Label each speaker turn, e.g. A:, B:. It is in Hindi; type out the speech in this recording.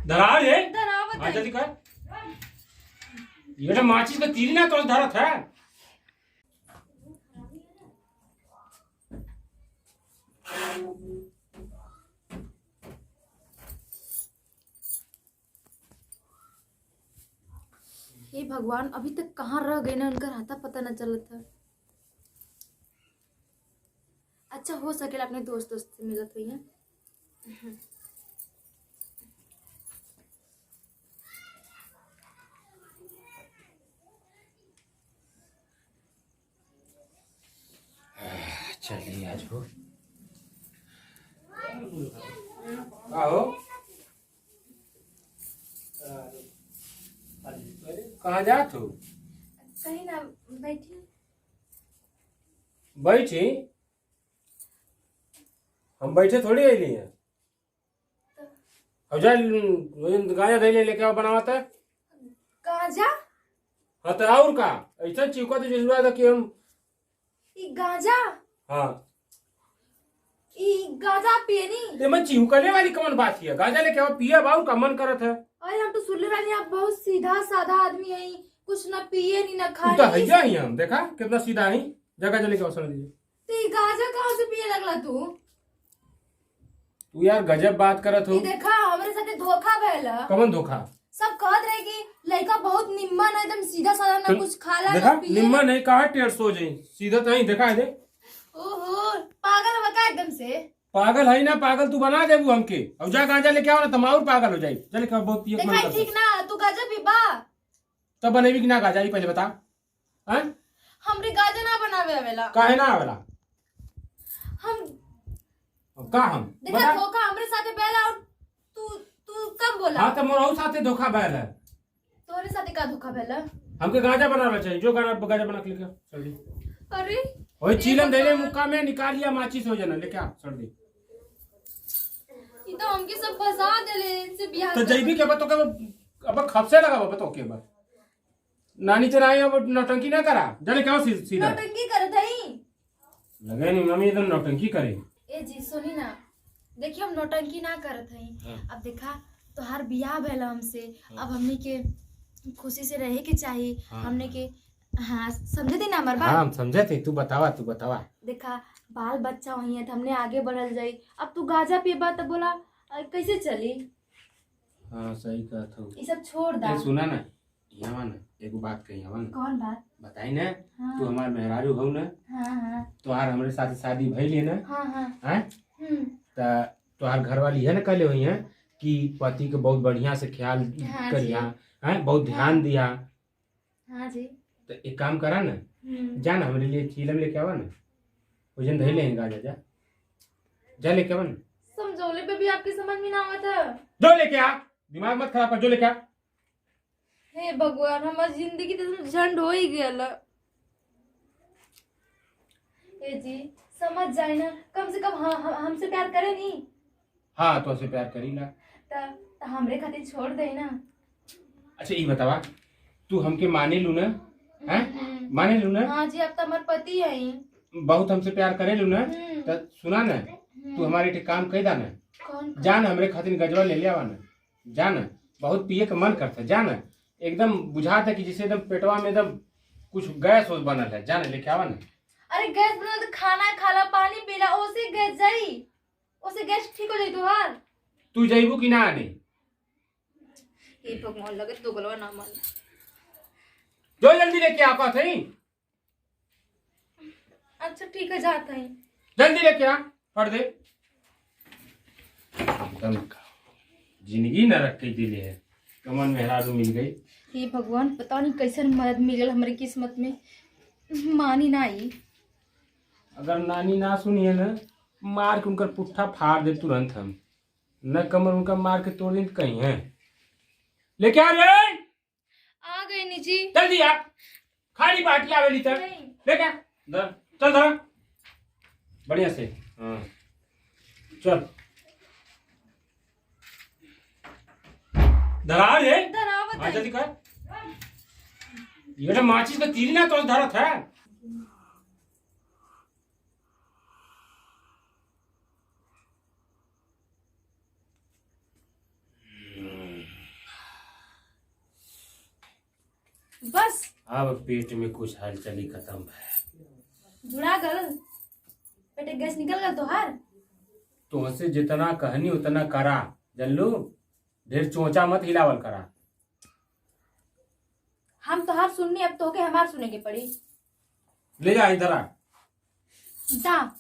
A: धरा रे
B: धरावत
A: आ
B: है।
A: जल्दी कर। ये माचिस का तीरी ना तो धरत है।
B: हे भगवान, अभी तक कहाँ रह गए ना, उनका रास्ता पता न चलत था। अच्छा हो सकेला अपने दोस्त से मिलत हुई है।
A: चलिए आज हो आओ। कहाँ जात हो?
B: कहीं ना बैठी।
A: बैठी? हम बैठे थोड़ी आईली हैं। अब जा गाया धैले लेके आओ बनावत है।
B: कहाँ जा?
A: हाँ तो और का ऐसा चिवका तो जरूरत है कि हम
B: ई गांजा?
A: हाँ
B: ई गांजा पियनी?
A: ते मैं चिवकले वाली कौन बात है? गाजा लेके आओ पिया बाऊ का मन करत है।
B: अरे हम तो सुन रहे आप बहुत सीधा साधा आदमी है, कुछ ना पिए नी ना
A: तू
B: खाए।
A: तो हैया ही हम देखा कितना सीधा है। जगह जल्दी के अवसर दीजिए।
B: तो ई गांजा कहाँ से पिए लगला तू?
A: तू यार गजब बात करत हो।
B: ई देखा हमरे साथे धोखा भइला।
A: कौन धोखा?
B: सब कहत रहे कि लड़का बहुत निम्मन है, एकदम सीधा साधा, ना कुछ खाला
A: देखा
B: ना पिए।
A: निम्मा नहीं कहा 150 जाई सीधा तो ही देखा है।
B: ओहो पागल बका एकदम से।
A: पागल है ना पागल तू बना देबू हमके। अब जा गांजा लेके आओ ना तुम और पागल हो जाई। चल के बहुत पिए मन
B: देखा
A: करता।
B: ठीक ना, तू गांजा पीबा?
A: तब बनेबी कि ना गांजा ही पहले बता। हैं
B: हमरे गांजा ना बनावे आवेला।
A: काहे ना आवेला?
B: हम
A: का हम
B: देखा
A: बता।
B: धोखा हमरे साथे पहला, और तू तू कब बोला?
A: हाँ तो मोरहू साथे धोखा भयल है।
B: तोरे साथे का धोखा भइला?
A: हमके गांजा बनाना चाहिए। जो गांजा बना के लेके आओ जल्दी।
B: अरे
A: ओए चीलम देले मुक्का में निकाल लिया माचिस हो जाना लेके आ जल्दी।
B: ई तो हमके सब फंसा देले, इनसे बियाह
A: तो जैबी के बतो के अब खपसे लगा बतो के बस नानी चराई अब नौटंकी ना करा। जल्दी क्या सीधा
B: नौटंकी करत हई।
A: लगे नहीं मम्मी एकदम नौटंकी करे।
B: ए जी सुनी ना, देखिए हम नौटंकी ना करत हई।
A: हाँ।
B: अब देखा तोहार बियाह भइला हमसे। अब हमने के खुशी से रहे के चाहिए।
A: हाँ।
B: हमने के हाँ समझे थे ना हमार बात?
A: हाँ हम समझे थे। तू बतावा।
B: देखा बाल बच्चा वही है तो हमने आगे बढ़ल जाई। अब तू गांजा पिएबा तो बोला कैसे चली?
A: हाँ सही कहत हो।
B: ये सब छोड़ दा।
A: ए सुना ना यहाँ ना एगो बात कही हवा ना।
B: कौन बात?
A: बताई ना।
B: हाँ।
A: तू हमार मेहरारू हो ना।
B: हाँ हाँ
A: तोहार हमरे साथ शादी भइली ना।
B: हाँ हाँ
A: हैं त तोहार घरवाली है ना कहले हुई है कि पति के बहुत बढ़िया से ख्याल
B: हाँ
A: करिया हैं बहुत ध्यान दिया।
B: हाँ जी।
A: तो एक काम करा ना जा ना हमारे लिए चीलम लेके आवा ना। वजन धैले हैं गाजा जा लेके आवा ना।
B: समझौले पे भी आपके समझ में ना आवा था।
A: जो लेके आ दिमाग मत खराब कर। जो लेके आ।
B: हे भगवान हमारी जिंदगी तो झंड हो ही गया। ए जी समझ जाए ना, कम से कम हमसे प्यार करे नहीं।
A: हाँ तो से प्यार करी ना।
B: तो हमरे खातिर छोड़ दे ना।
A: अच्छा ये बतावा तू हमके माने लू ना? हैं माने लू ना?
B: हाँ जी अब तो हमारे पति है ही।
A: बहुत हमसे प्यार करे लू ना? तो सुना ना तू हमारे एक काम कही दा ना।
B: कौन?
A: जान हमरे खातिर गजवा ले लिया ना। जान बहुत पिए का मन करता है। जान एकदम बुझाता है कि जिसे एकदम पेटवा में एकदम कुछ गैस हो बनल है। जान लेके आवा ना।
B: अरे गैस बनल तो खाना खाला पानी पीला ओसे गैस जाई, ओसे गैस ठीक हो जाई तोहार।
A: तू जइबू कि ना आने?
B: हे भगवान लगे तो गलवा ना मन।
A: जो जल्दी लेके आ पात है।
B: अच्छा ठीक है जाता है।
A: जल्दी लेके आ पढ़ दे। एकदम जिंदगी न रख के दिले है। कमन मेहरारू मिल गई।
B: हे भगवान पता नहीं कैसे मदद मिल गई हमारी किस्मत में। मानी ना आई।
A: अगर नानी ना सुनिए ना मार के उनका पुट्ठा फाड़ दे तुरंत हम। न कमर उनका मार के तोड़ दे कहीं है। लेके आ रे।
B: आ गए नी जी।
A: जल्दी आ खाली बाटी आवेली तक लेके आ। चल धर बढ़िया से। हाँ चल धरा रे।
B: धरावत
A: हाँ
B: है।
A: जल्दी कर। ये माचिस का तीरी ना तो धरत है।
B: बस
A: अब पेट में कुछ हलचली खत्म है।
B: जुड़ा गल पेटे गैस निकल गल तोहार।
A: तुमसे जितना कहनी उतना करा, जल्लू ढेर चोंचा मत हिलावल करा।
B: हम तोहार सुननी, अब तोके हमार सुने के पड़ी।
A: ले जा इधर आ।
B: दा